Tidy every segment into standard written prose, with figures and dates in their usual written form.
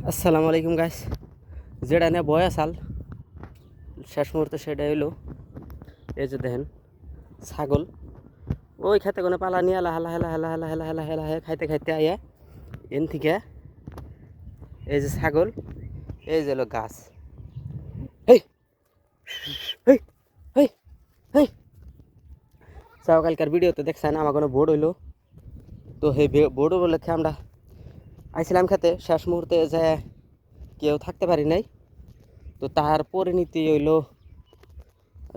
আসসালামু আলাইকুম গাইস। যেটা নিয়ে বয় আসাল শেষ মুহূর্তে সেটা হইলো এই যে দেখেন ছাগল ওই খেতে কোনো পালা নিয়ে হেলা হেলা হেলা হেলা হেলা হেলা হেলা হেলা হে খাইতে খাইতে আইয়া এন থেকে এই যে ছাগল এই যে হলো গাছ হেই হেই হেই হেই সকালকার ভিডিওতে দেখছেন আমার কোনো বোর্ড হইলো তো সেই বোর্ডও বলে আমরা আইছিলাম খেতে শেষ মুহূর্তে যে কেউ থাকতে পারি নাই তো তার পরিণতি হইলো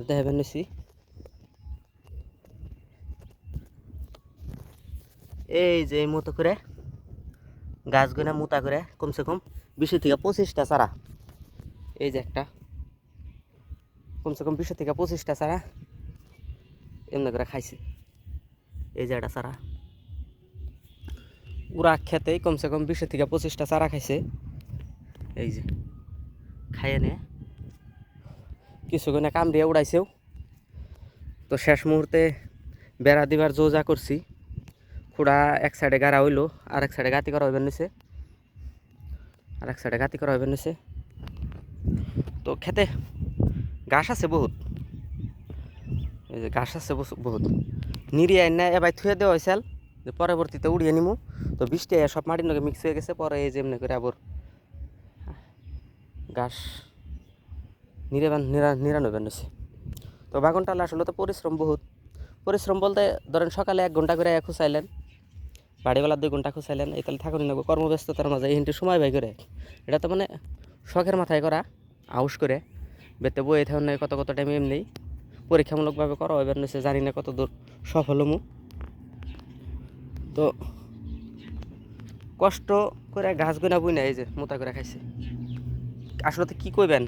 দেখাবেন নিছি এই যে এই মতো করে গাছগুলো মোটা করে কমসে কম 20 থেকে 25টা চারা এই যে একটা কমসে কম 20 থেকে 25টা চারা এমনি করে খাইছে এই যে একটা চারা পুরা খেতেই কমসে কম 20 থেকে 25টা চারা খাইছে এই যে খাইয়ে নিয়ে কিছুক্ষণে কাম দিয়ে উড়াইছেও তো শেষ মুহূর্তে বেড়া দিবার জোজা করছি খুঁড়া এক সাইডে গাড়া হইলো আর এক সাইডে গাতি করা হইবেন নিছে আর এক সাইডে গাতি করা হইবেন নিছে তো খেতে ঘাস আছে বহুত এই যে ঘাস আছে বহুত নিরিয়ে আইনা এবার থুয়ে দেওয়া হয়েছিল যে পরবর্তীতে উড়িয়ে নিমু তো বৃষ্টি সব মাটির নগে মিক্স হয়ে গেছে পরে এই যে এমনি করে আবার ঘাস নিরান হইবেন নিছে তো বাগানটালে আসলে তো পরিশ্রম বলতে ধরেন সকালে 1 ঘন্টা করে খুঁচাইলেন বাড়িবেলা 2 ঘন্টা খুঁচাইলেন এই তাহলে থাকুন না কর্মব্যস্ততার মাঝে এই সময় বাই করে এটা তো মানে শখের মাথায় করা আউস করে বেতে বই থাকুন কত কত টাইম এমনি পরীক্ষামূলকভাবে করা হইবার নিছে জানি না কত দূর সফল হমু তো কষ্ট করে গাছ গুনা বুই না এই যে মোটা করে খাইছে আসলে কি কইবেন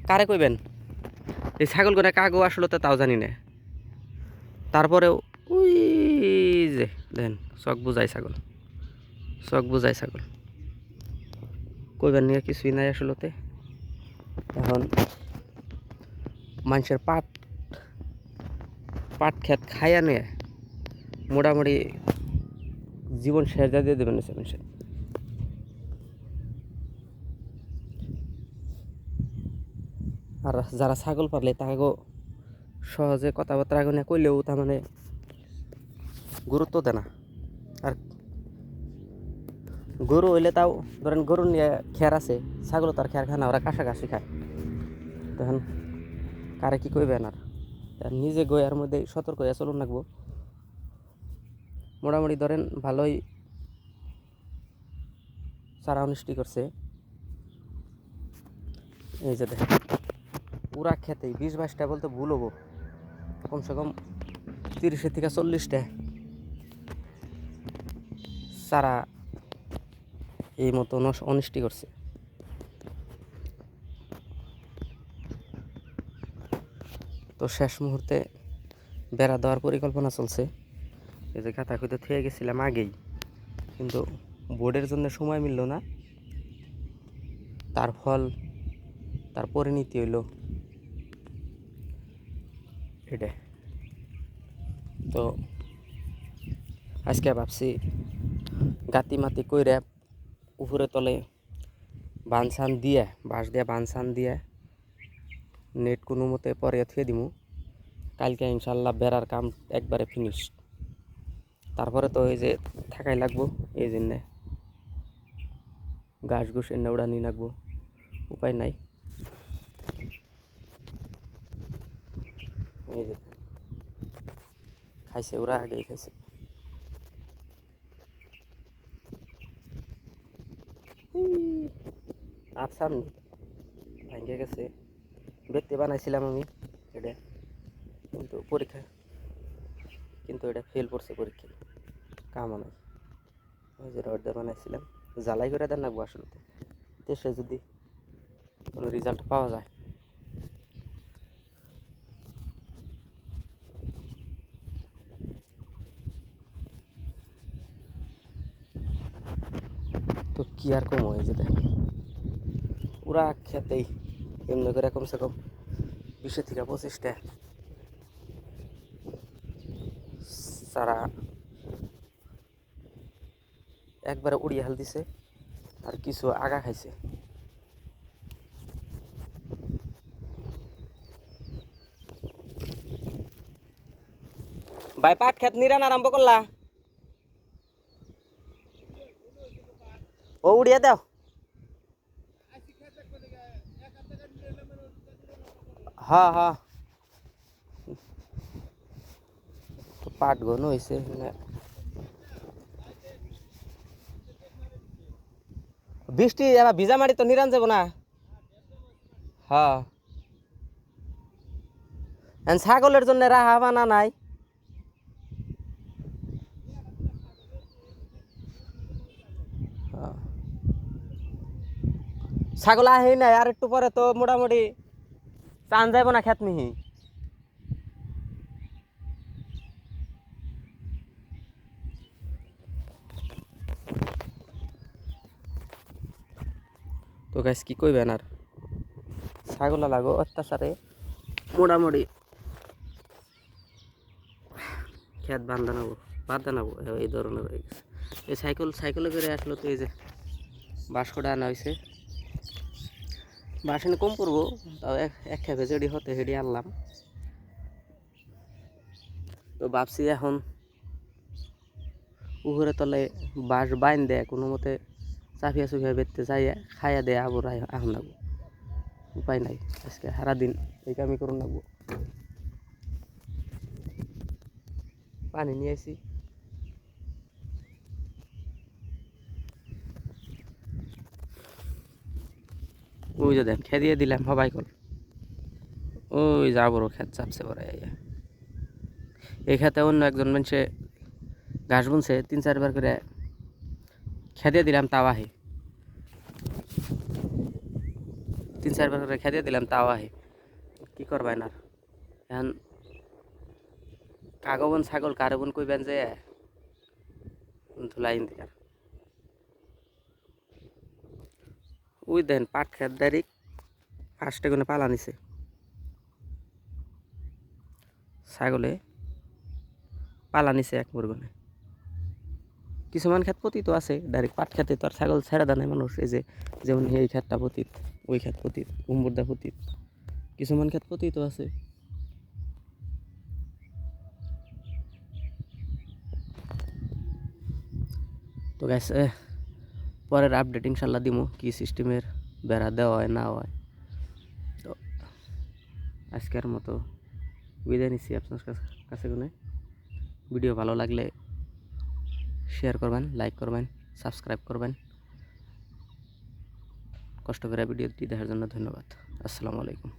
কারে কইবেন এই ছাগল গোনা কাগো আসলে তো তাও জানি না তারপরেও ওই যে দেন চক বুঝাই ছাগল কইবেন নিয়ে কিছুই নাই আসলতে এখন মানুষের পাট খেত খাইয়া নিয়ে মোটামুটি জীবন শেষ দিয়ে দেবেন মানুষের আর যারা ছাগল পারলে তাকে সহজে কথাবার্তা আগুনে কইলেও তার মানে গুরুত্ব দেয় না আর গরু হইলে তাও ধরেন গরু নিয়ে খেয়ার আছে ছাগল তার খেয়ার খায় না ওরা কাছাকাছি খায় তখন কারে কি কইবেন আর নিজে গয়ার মধ্যে সতর্ক হয়ে চলুন লাগবো মোটামুটি ধরেন ভালোই চারা অনুষ্ঠি করছে এই যে দেখেন পুরা খেতেই 20-22টা বলতে ভুল হবো কমসে কম 30 থেকে 40টা চারা এই মতো অনিষ্টি করছে তো শেষ মুহূর্তে বেড়া দেওয়ার পরিকল্পনা চলছে এই যে গাঁথা খুঁতে থুয়ে গেছিলাম আগেই কিন্তু বোর্ডের জন্য সময় মিলল না তার ফল তার পরিণতি হইল এটা তো আজকে ভাবছি গাতি মাতি কইরা উপরে তলে বানসান দিয়ে বাঁশ দিয়ে বানসান দিয়ে নেট কোনো মতে পরে থুয়ে দিমু কালকে ইনশাল্লাহ বেড়ার কাম একবারে ফিনিশ তারপরে তো এই যে থাকাই লাগবো এই জন্যে ঘাস ঘুষ এনে ওড়া নিয়ে লাগবো উপায় নাই এই যে খাইছে ওরা আগেই খাইছে আর সামনে ভাঙ্গে গেছে বেতে বানাইছিলাম আমি এটা কিন্তু এটা ফেল করছে পরীক্ষা কামও নাই ওই যে রড দিয়ে বানাইছিলাম জ্বালাই করে দেন লাগবো আসলে দেশে যদি কোনো রেজাল্ট পাওয়া যায় তো কি আর কম হয়ে যেতে পুরা খেতেই এমনি করে কমসে কম 20 থেকে 25টা চারা একবারে উড়িয়ে হাল দিছে আর কিছু আগা খাইছে। ভাই পাট খেত নিরান আরম্ভ করলা? ও উড়িয়ে দাও। হ্যাঁ হ্যাঁ, পাট গন হয়েছে। বৃষ্টি এবার ভিজা মাটি তো নিরান যাব না। হ্যাঁ, ছাগলের জন্য রাহা বানা নাই। ছাগল আহে নাই, আর একটু পরে তো মোটামুটি চান যাইব না খেত মিহি। তো গাছ কি কইবেন আর, ছাগল লাগো অত্যাচারে মোটামুটি খেত বান্ধা নেবো এই ধরনের হয়ে গেছে। এই সাইকেলে করে আসলো তো এই যে বাঁশকটা আনা হয়েছে। বাঁশ এনে কম করবো, তাও এক খেপে যেডি হতে হেডি আনলাম। তো ভাবছি এখন পুকুরে তলে বাঁশ বাইন দেয় কোনো মতে চাফিয়া চুফিয়া বেরতে যাইয়া খাইয়া দেয় আবার এখন লাগবো। উপায় নাই, আজকে সারাদিন এই কামই করুন লাগবো। পানি নিয়ে আসি। ওই যে দেন খেদিয়ে দিলাম সবাই কল। ওই যা বড় খেত চাপছে বড় এই খেতে অন্য একজন মানুষে ঘাস বুনছে 3-4 বার করে খেদিয়ে দিলাম, তাও আহে। 3-4 বার করে খেদিয়ে দিলাম, তাও আহে। কি করবেন আর এখন কাগবন ছাগল কারবন কইবেন যে ধুলাই দিকার। ওই দেন পাট খেত ডাইরেক্ট ফার্স্টে কোনো পালা নিছে ছাগলে, পালা নিছে এক মুরগনে। কিছুমান ক্ষেত পতিত আছে, ডাইরেক্ট পাট খেতে তো আর ছাগল ছেড়ে দেয় না মানুষ। এই যে যেমন এই ক্ষেতটা পতিত, ওই ক্ষেত পতিত, উম্বরদা পতিত, কিছুমান ক্ষেত পতিত আছে। তো গ্যাস পরের আপডেট ইনশাল্লাহ দিমু কি সিস্টেমের বেড়া দেওয়া হয় না হয়। তো আজকের মতো বিদায় নিচ্ছি আপনার কাছে। কোনে ভিডিও ভালো লাগলে শেয়ার করবেন, লাইক করবেন, সাবস্ক্রাইব করবেন। কষ্ট করে ভিডিওটি দেখার জন্য ধন্যবাদ। আসসালামু আলাইকুম।